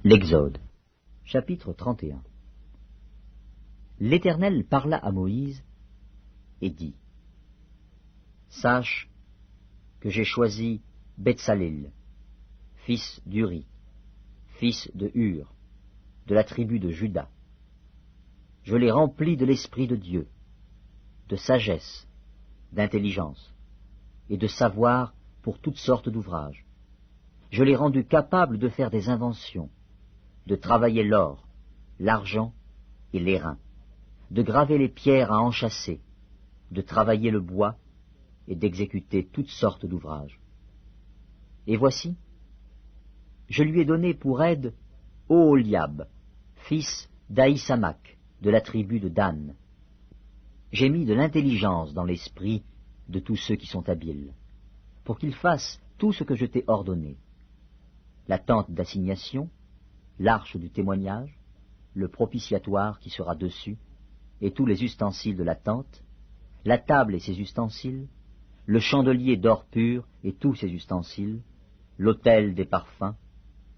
L'Exode, chapitre 31. L'Éternel parla à Moïse et dit: Sache que j'ai choisi Betsalel, fils d'Uri, fils de Hur, de la tribu de Juda. Je l'ai rempli de l'Esprit de Dieu, de sagesse, d'intelligence et de savoir pour toutes sortes d'ouvrages. Je l'ai rendu capable de faire des inventions, de travailler l'or, l'argent et l'airain, de graver les pierres à enchâsser, de travailler le bois et d'exécuter toutes sortes d'ouvrages. Et voici, je lui ai donné pour aide Oholiab, fils d'Ahisamach, de la tribu de Dan. J'ai mis de l'intelligence dans l'esprit de tous ceux qui sont habiles, pour qu'ils fassent tout ce que je t'ai ordonné. La tente d'assignation, l'arche du témoignage, le propitiatoire qui sera dessus, et tous les ustensiles de la tente, la table et ses ustensiles, le chandelier d'or pur et tous ses ustensiles, l'autel des parfums,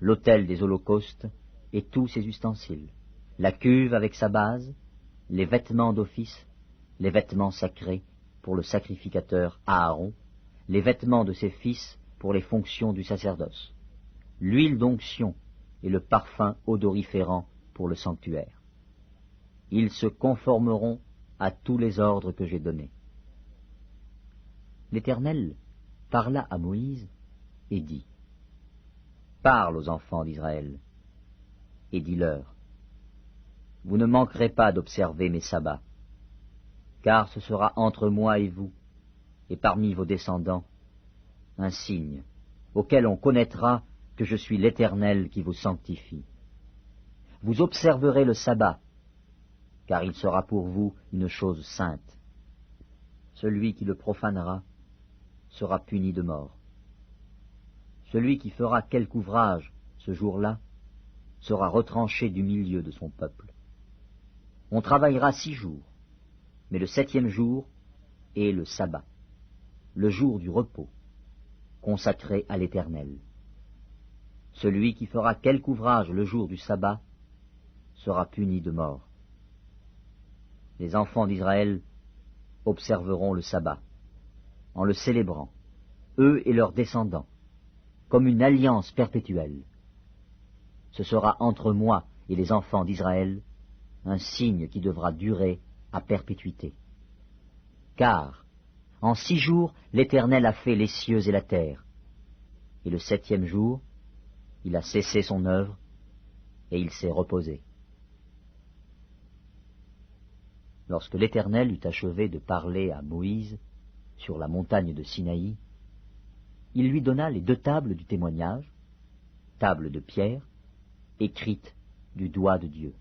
l'autel des holocaustes et tous ses ustensiles, la cuve avec sa base, les vêtements d'office, les vêtements sacrés pour le sacrificateur Aaron, les vêtements de ses fils pour les fonctions du sacerdoce, l'huile d'onction et le parfum odoriférant pour le sanctuaire. Ils se conformeront à tous les ordres que j'ai donnés. L'Éternel parla à Moïse et dit: Parle aux enfants d'Israël et dis-leur: Vous ne manquerez pas d'observer mes sabbats, car ce sera entre moi et vous, et parmi vos descendants, un signe auquel on connaîtra que je suis l'Éternel qui vous sanctifie. Vous observerez le sabbat, car il sera pour vous une chose sainte. Celui qui le profanera sera puni de mort. Celui qui fera quelque ouvrage ce jour-là sera retranché du milieu de son peuple. On travaillera 6 jours, mais le 7e jour est le sabbat, le jour du repos, consacré à l'Éternel. Celui qui fera quelque ouvrage le jour du sabbat sera puni de mort. Les enfants d'Israël observeront le sabbat, en le célébrant, eux et leurs descendants, comme une alliance perpétuelle. Ce sera entre moi et les enfants d'Israël un signe qui devra durer à perpétuité. Car, en 6 jours, l'Éternel a fait les cieux et la terre, et le 7e jour, il a cessé son œuvre, et il s'est reposé. Lorsque l'Éternel eut achevé de parler à Moïse sur la montagne de Sinaï, il lui donna les 2 tables du témoignage, tables de pierre, écrites du doigt de Dieu.